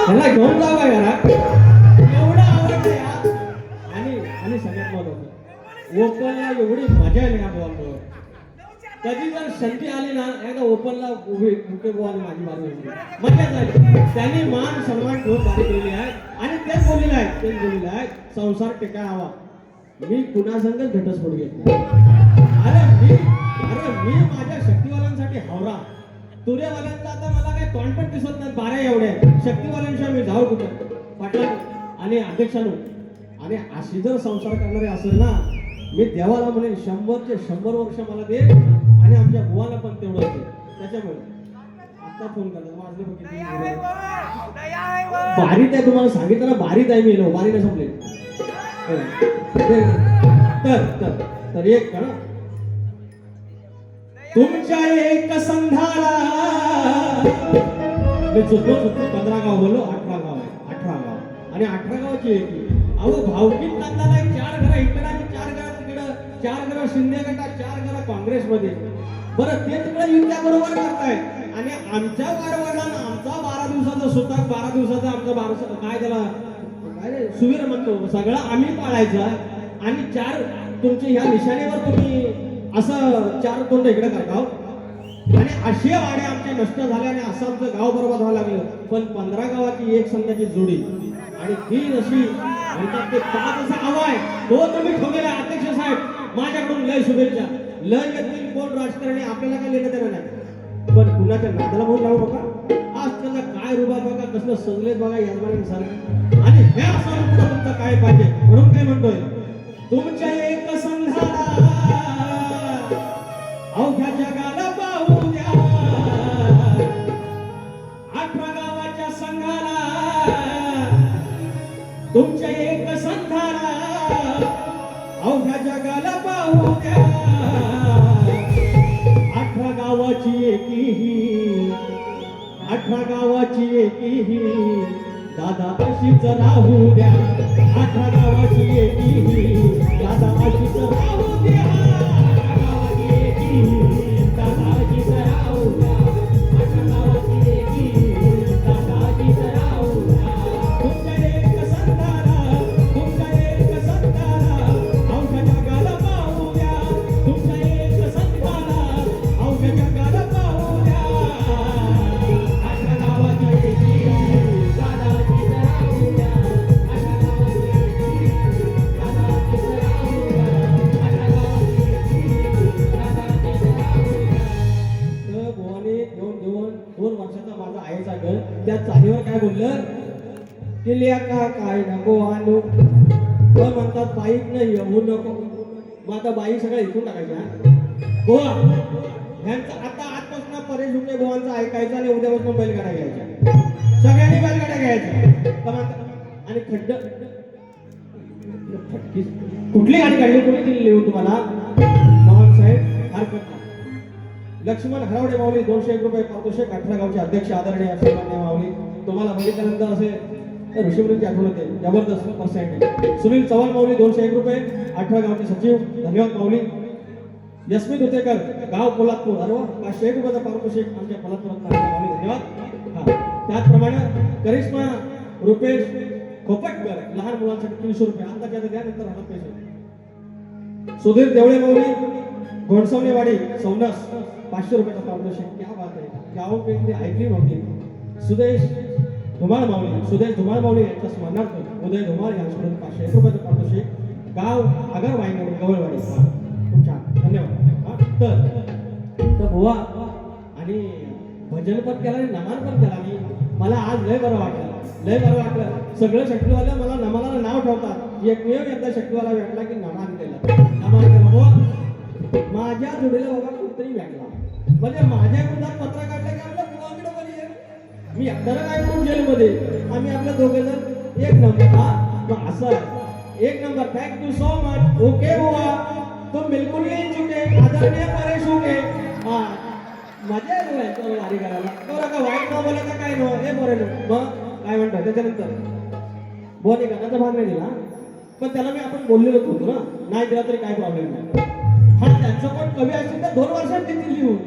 त्याला घेऊन जाऊ काय घरात एवढं आवडतं यार. आणि सगळ्यात महत्वाचं ओपनला एवढी मजा आहे ना बॉलवर. कधी जर संधी आली ना एकदा ओपनला उभे बॉल माझी बाजू मजा झाली. त्यांनी मान सन्मान ठेवून बारी केलेली आहे आणि तेच बोललेलं आहे संसार टिकाय हवा. मी कुणासंगच घटस्फोट घेत नाही. अरे मी माझ्या शक्तीवाल्यांसाठी हावरा. तुरेवाल्यांचा आता मला काही तोंड पण दिसत नाही. बारा एवढे शक्तीवाल्यांशिवाय मी जाऊ कुठं. पाटला आणि अध्यक्षांनो आणि अशी जर संसार करणारे असेल ना मी देवाला म्हणेन 100 वर्ष मला दे आणि आमच्या बुवाला पण तेवढं दे. त्याच्यामुळे आता फोन करतात माझं बारीत आहे. तुम्हाला सांगितलं ना बारीत आहे. मी बारी नाही संपले. तर एक करा तुमच्या एक संधारा मी चुकलो 15 गाव बोललो 18 गाव आहे. 18 गाव आणि 18 गावाची एक अहो भावकीत कांदाला 4 घरं इकडं आणि 4 घरं तिकडं 4 घरं शिंदे गटात 4 घरं काँग्रेसमध्ये. बरं ते तिकडे युद्धा बरोबर करताय आणि आमच्या वारवाडला आमचा 12 दिवसाचा सुतार 12 दिवसाचा आमचा 12 काय त्याला काय सुवीर म्हणतो सगळं आम्ही पाळायचं आणि 4 तुमच्या ह्या निशाणीवर तुम्ही असं 4 तोंड इकडे करता आणि असे वाडे आमचे नष्ट झाले आणि असं आमचं गाव बरोबर व्हायला लागलं. पण 15 गावाची एक संघाची जोडी आणि ती जशी म्हणतात ते 5 असा हवा आहे तो तुम्ही ठेवलेला अध्यक्ष साहेब माझ्याकडून लय शुभेच्छा. लय येतील कोण राजकारणी आपल्याला काय लेणं देणं नाही पण कुणाच्या नादाला म्हणून लावू नका. आज त्याचा काय रुबा बघा कसलं सजलेत बघा यजमानी सारखं आणि ह्या स्वरूपात तुमचं काय पाहिजे म्हणून काय म्हणतोय तुमच्या एक संघाला अवघ्या जगाला पाहू द्या. 18 गावाच्या संघाला तुमच्या एक संघाला अवघ्या जगाला पाहू द्या. 18 गावाची एकीही 18 गावाची एकीही दादा अशीच राहू द्या. 18 गावाची एकीही दादा अशीच राहू द्या. त्या चालीवर काय बोललं केल्या का काय नको आणू पण म्हणतात बाईक नाही येऊ नको. मग आता बाईक सगळं इथून टाकायच्या बोवा ह्यांचा आता आजपासून परेश हुके बोवांचा ऐकायचं आणि उद्यापासून बैलगाड्या घ्यायच्या. सगळ्यांनी बैलगाड्या घ्यायच्या आणि खड्ड कुठली गाडी काढली कोणी दिली लिहून तुम्हाला मोहन साहेब हरकत नाही. लक्ष्मण हरावडे माऊली 201 रुपये पारितोषिक. 18 गावचे अध्यक्ष आदरणीय सन्माननीय माऊली तुम्हाला बघितल्यानंतर असे ऋषीवृत्ती आठवण होते जबरदस्त पर्सेंट. सुनील चव्हाण माऊली 201 रुपये 18 गावचे सचिव धन्यवाद माऊली. यस्मित उतेकर गाव पोलादपूर अरे 501 रुपयाचा पारितोषिक आमच्या पोलादपूरात माऊली धन्यवाद. हा त्याचप्रमाणे करिश्मा रुपेश खोपटकर लहान मुलांसाठी 300 रुपये अंदाज द्या नंतर राहणार पैसे. सुधीर देवळे माऊली घोडसवणेवाडी सौनस 500 रुपयाचा पारितोषिक. क्या बात आहे गावाकडे ऐकली नव्हती. सुदेश धुमाळ माऊली यांच्या स्मरणार्थ उदय धुमाळ यांच्याकडून 501 रुपयाचं पारितोषिक. गाव आगर वाईनगड गवळवाडी. खूप छान धन्यवाद. तर बुवा आणि भजन पण केलं आणि नमान पण केला आणि मला आज लय बरं वाटलं. सगळं शक्तीवाल्या मला नमाला नाव ठेवतात. एकमेव एकदा शक्तीवाला भेटला की नमान केलं बुवा. माझ्या जोडीला बाबा कुठतरी भेटला म्हणजे माझ्या विरोधात पत्र काढलं की आपल्या बुवाकडे पण मी एकदा काय करून जेलमध्ये आम्ही आपल्या दोघे जण 1 नंबर. हा असं 1 number. Thank you so much. Okay बुवा तुम बिलकुल नहीं चुके आदरणीय परेश हुके. हा मजा आहे तुला वारी करायला. बरं का वाईट नाव बोलायचं काय नो हे बरं मग काय म्हणतात त्याच्यानंतर बोने गाण्याचा भाग नाही दिला पण त्याला मी आपण बोललेलो होतो ना नाही दिला तरी काय प्रॉब्लेम नाही. हा त्यांचं पण कवी असेल तर 2 वर्षात देतील लिहून.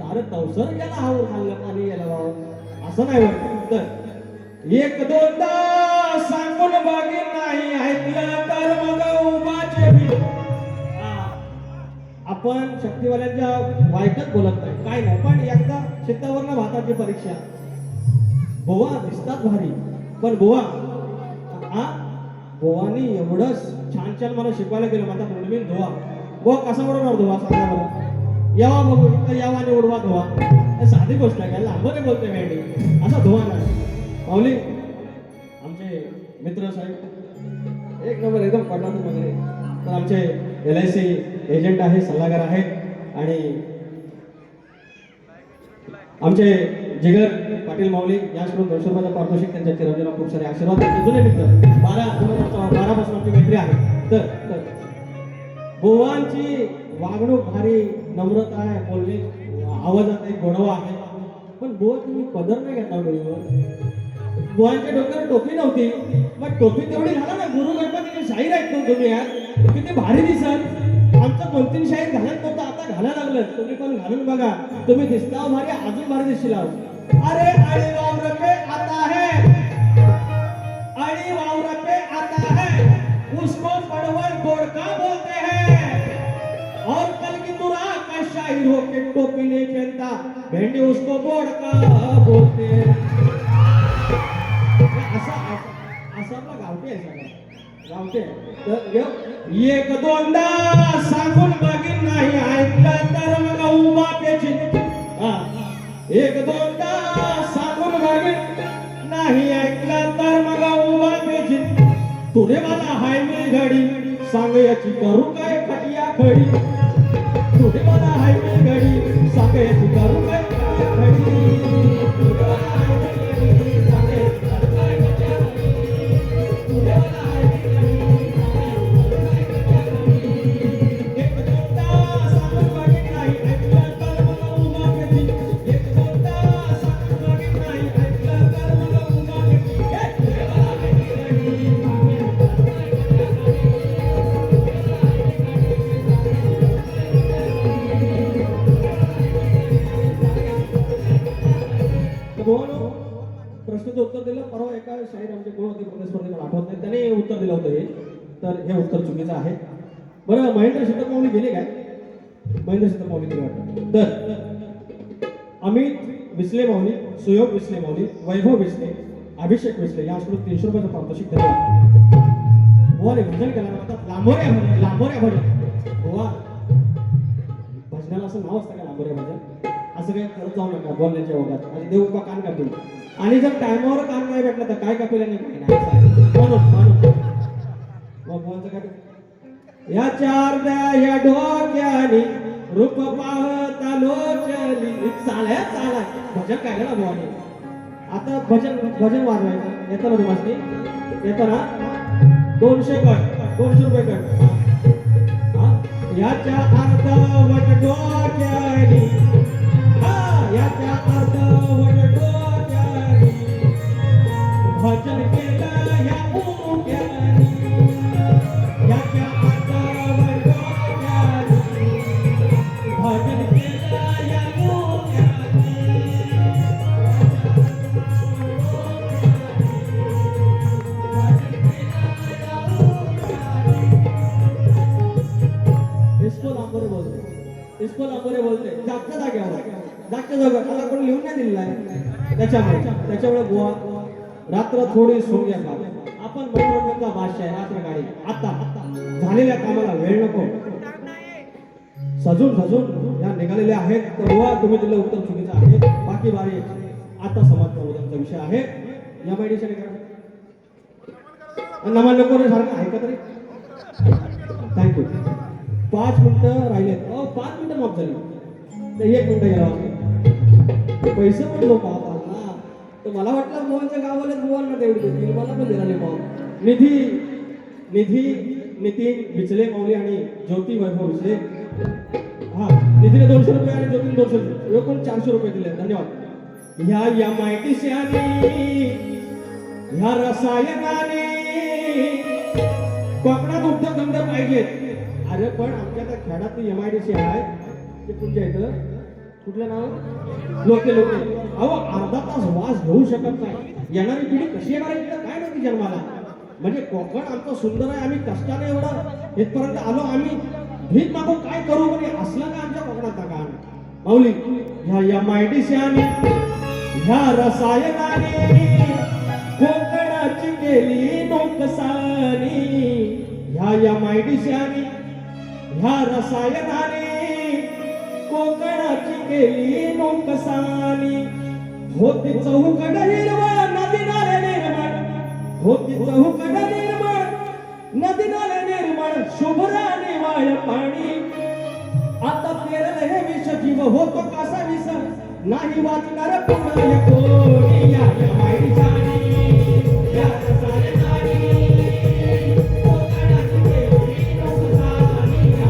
अरे तवसर गेला हा खाल्लं पाणी गेला असं नाही वाटत. तर एक दोनदा सांगून बागी नाही ऐकलं तर मग उभाचे भी. आपण शक्तीवाल्यांच्या वाईटात बोलत नाही काय नाही, पण एकदा शेतावरला भाताची परीक्षा. बोवा दिसतात भारी, पण बोवा बोवानी एवढंच छान छान मला शिकवायला गेलं. माझा म्हणून धुवा बोवा कसा उडवणार धुवा सांगा मला. यावा बघू इथं यावा आणि उडवा धुवा. साधी गोष्ट आहे काय, लांबने बोलते मॅडी असा धुवा नाही. माऊली आमचे मित्र साहेब एक नंबर एकदम पडणार वगैरे. तर आमचे LIC एजंट आहे, सल्लागार आहेत आणि आमचे जिगर पाटील माऊली याकडून 200 रुपयाचा पारितोषिक. त्यांच्या चिरंजीला खूप सारे आशीर्वाद. त्यांचे जुने मित्र 12 पासून आपली मैत्री आहे. तर बोवांची वागणूक भारी, नम्रता आहे, बोलणे आवाजात एक गोडवा आहे. पण बोवा तुम्ही पदर नाही घेतला डोळीवर. बुवांच्या डोक्यावर टोपी नव्हती, मग टोपी तेवढी घाला ना. गुरु गणपतीचे शाहीर ऐकतो तुम्ही यार, किती भारी दिसाल. आमचं 2-3 शाहीर घालत नव्हतं, आता घालायला लागलं. तुम्ही पण घालून बघा, तुम्ही दिसता भारी, अजून भारी दिसशील. अरे अड़ी वावर पे आता है, अड़ी वावर पे आता है, उसको पड़वल गोड़का बोलते हैं. और कल की तुरा का शाहीर होके टोपी नहीं पहनता, भेंडी उसको गोड़का बोलते हैं. असं आपला गावठी आहे सगळं गावठी आहे. तर एक दोनदा सांगून बघीन नाही ऐकलं तर मग उभा पेची. एक दोनदा सांगून बघीन नाही ऐकलं तर मग उभा पेची. तुरे मला हाय मी घडी सांग याची करू काय खटिया खडी. तुरे मला हाय मी घडी सांग याची करू काय खटिया खडी. प्रश्नाचं उत्तर दिलं. परवा एका शाहीर आमचे कोण होते प्रदेश स्पर्धेला आठवत नाही, त्याने उत्तर दिलं होतं हे. तर हे उत्तर चुकीचं आहे. बरं महेंद्र शीतक माऊली गेले काय? महेंद्र शीतक माऊली गेले वाटतं. तर अमित विसले माऊली, सुयोग विसले माऊली, वैभव विसले, अभिषेक विसले याकडून 300 रुपयाचं पारितोषिक दिलं. बुवाने भजन केलं म्हणतात लांबोऱ्या भजन. लांबोऱ्या भजन बुवा भजनाला असं नाव असतं का लांबोऱ्या भजन? असं काही करत जाऊ नका बोलण्याच्या ओघात. आणि देव उभा कान कापील. आणि जर टायमावर कान नाही भेटलं तर काय कापील आणि काय नाही म्हणून मग बोलचं काय या चार द्या या डोक्यानी रूप पाहता लोचली. चालाय चालाय भजन काय ना बुवाने. आता भजन वाजवायचं येतं ना तुम्हाला? येतं ना? 200 कट 200 रुपये कट. याच्या अर्धवट डोक्यानी याच्या अर्धवट डोक्यानी भजन केलं या मुक्यानी. याच्या अर्धवट डोक्यानी भजन केलं या मुक्यानी. इसको लांबोरे बोलते जागच्या जागेवर आता कोणी लिहून नाही दिलेला आहे. त्याच्यामुळे बुवा रात्र थोडी सोंग्या का आपण मनोरंजनचा भाष्य आहे. रात्र गाडी आता झालेल्या कामाला वेळ नको. सजून या निघालेले आहेत. तर बुवा तुम्ही दिलं उत्तर चुकीचं आहे. बाकी बारी आता समाज प्रबोधनाचा विषय आहे. या माहितीच्या नमान नको रे सारखं ऐकत रे. थँक्यू. 5 मिनिटं राहिलेत. 5 मिनिटं माफ झाली तर 1 मिनिटं गेला. पैसे पण लोक पाहतात ना. तर मला वाटलं बुवांच्या गावाला बुवांना तेवढी देतील. मला पण देणार नाही पाहून. नितीन विचले माऊली आणि ज्योती वैभव विचले. निधीने 200 रुपये आणि ज्योतीने 200 रुपये एकूण 400 रुपये दिले. धन्यवाद. ह्या माहितीशी आणि ह्या रसायनाने कोकणात उद्योगधंदे पाहिजेत. अरे पण आमच्या त्या खेळातली MIDC आहे ते तुमच्या इथं कुठलं नाव? लोके अहो अर्धा तास वास घेऊ शकत नाही. येणारी पिढी कशी येणार आहे तिला काय माहिती जन्माला. म्हणजे कोकण आमचं सुंदर आहे, आम्ही कष्टाने एवढं इथपर्यंत आलो. आम्ही भीक मागू काय करू म्हणजे असलं का आमच्या कोकणात का माऊली. ह्या MIDC ह्या रसायनाने कोकणाची केली नुकसानी. ह्या MIDC ह्या रसायनाने कोकणाची केली नुकसानी. होती चौकड निर्मळ नदी नाले निर्मळ, होती चौकड निर्मळ नदी नाले निर्मळ, शुभ्र निवाळ पाणी. आता पेरल हे विष जीव होतो कसा विष, नाही वाचणार पुन्हा कोणी. या MIDC या रसायनाने कोकणाची केली नुकसानी. या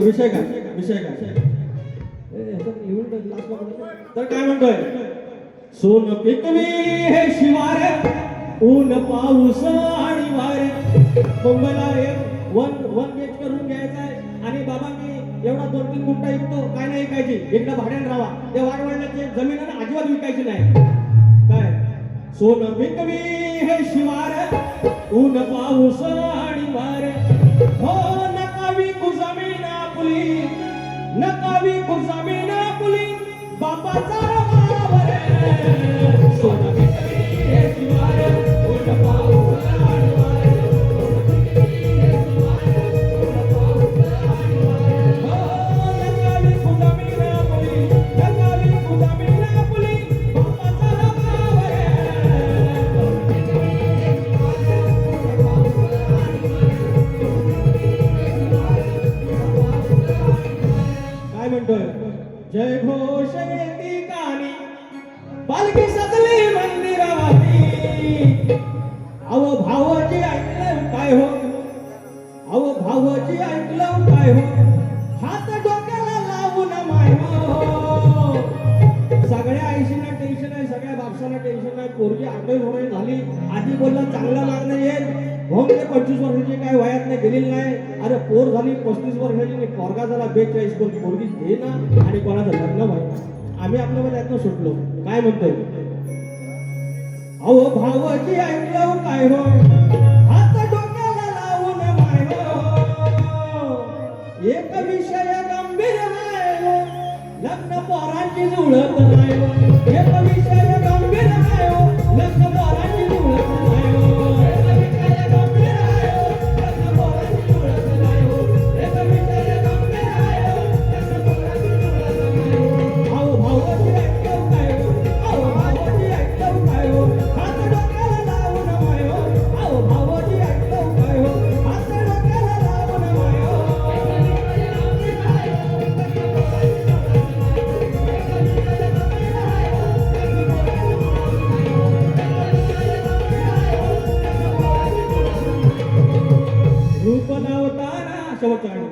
विषय काय तर काय म्हणतोय. सोन पिकवी हे शिवार, ऊन पाऊस आणि वारे. मुंबईला एक वन बेच करून घ्यायचंय आणि बाबा मी एवढा 2-3 गुंठा विकतो. काय नाही विकायची, एकदा भाड्याने राहा. ते वाढवण्याची जमीन अजिबात विकायची नाही. काय सोन पिकवी हे शिवार, ऊन पाऊस आणि वारे. हो नका विकू जमीन आपली, नका विकू जमीन आपली, बापाचा वावर. सोन पिकवी हे शिवार, ऊन पाऊस आणि वारे. हो नका विकू जमीन आपली, नका विकू जमीन आपली, बापाचा वावर. काय म्हणतोय. जय घोष येती गाणी, पालखी सजली मंदिरावाती. अहो भावाची ऐकलं काय हो, अहो भावाची ऐकलं काय हो, हात डोक्याला लावून माय हो. सगळ्या आईशीना टेन्शन आहे, सगळ्या बापसाला टेन्शन आहे. पोरगी 8वी वय झाली, आधी बोलला चांगला मागणं येईल. हो म्हणजे 25 वर्षाची काय वयात नाही गेलेली नाही. अरे पोर झाली 35 वर्षाची, पोरगा झाला 42. कोण पोरगी घे ना आणि कोणाचं लग्न व्हायचं. आम्ही आपल्या त्यातनं सुटलो. काय म्हणतोय. अहो भावाची ऐकलं काय हो, हात डोक्याला लावून माय हो. एक विषय गंभीर आहे हो, लग्न पोरांची जुळत नाही हो. एक विषय गंभीर आहे हो, लग्न पोरांची जुळत नाही हो.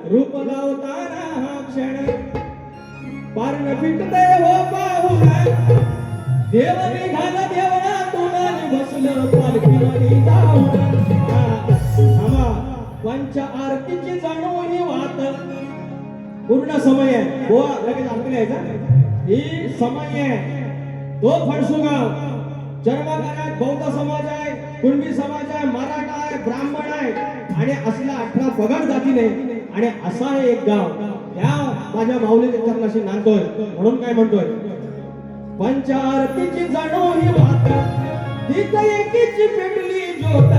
रूप लावताना हा क्षण, पारण फिटते हो पाहून. देव निघाला देवळातून आणि बसलं पालखीमध्ये जाऊन. पंच आरतीची जणू ही वात. पूर्ण समय आहे हो, लगेच आरती यायचा. ही समय आहे तो फणसुगाव. चर्मकार आहे, बौद्ध समाज आहे, कुणबी समाज आहे, मराठा आहे, ब्राह्मण आहे आणि असला 18 पगड जाती नाही. आणि असा आहे एक गाव. त्या माझ्या माऊलीच्या चरणाशी नांदतोय. म्हणून काय म्हणतोय. पंच आरतीची जणू ही वात, तिथे एकीची पेटली ज्योत.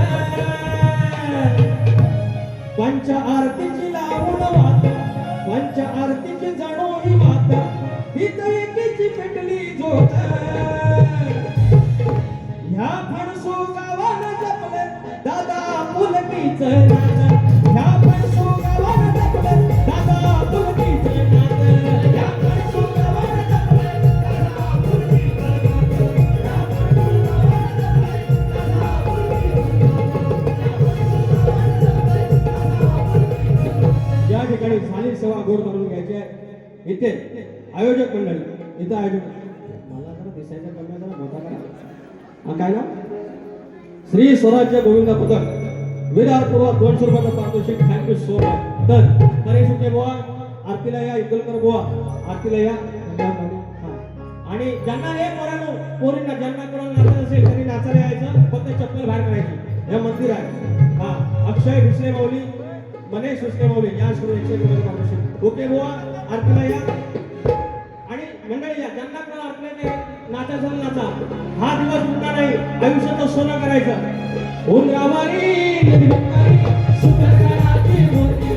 पंच आरतीची लावून वात, पंच आरतीची जणू ही वात, तिथे एकीची पेटली ज्योत. ह्या फणसू गावानं जपले दादा पुलकीचं नाव. ह्या फणसू गावानं जोड करून घ्यायची आहे. इथे आयोजक मंडळी, इथं आयोजक मला जरा दिसायचं कमी जरा मोठा करा. काय ना श्री स्वराज्य गोविंद पदक विरार पूर्व 200 रुपयाचं पारितोषिक. Thank you so much. तर हे सुटे बुवा आरतीला या, इद्दलकर बुवा आरतीला या. आणि ज्यांना हे पोरींना ज्यांना कोणाला नाचायचं असेल त्यांनी नाचायला यायचं, फक्त चप्पल बाहेर काढायची. हे मंदिर आहे. हा अक्षय भोसले माऊली, मनेश भोसले माऊली या श्री 100 रुपये पारितोषिक. ओके बुवा आरतीला या. आणि मंडळी या, ज्यांना कोणाला आरतीला नाचायचं नाचा. हा दिवस उठणार नाही, आयुष्याचं सोनं करायचं. उंदरावारी सुंदर मूर्ती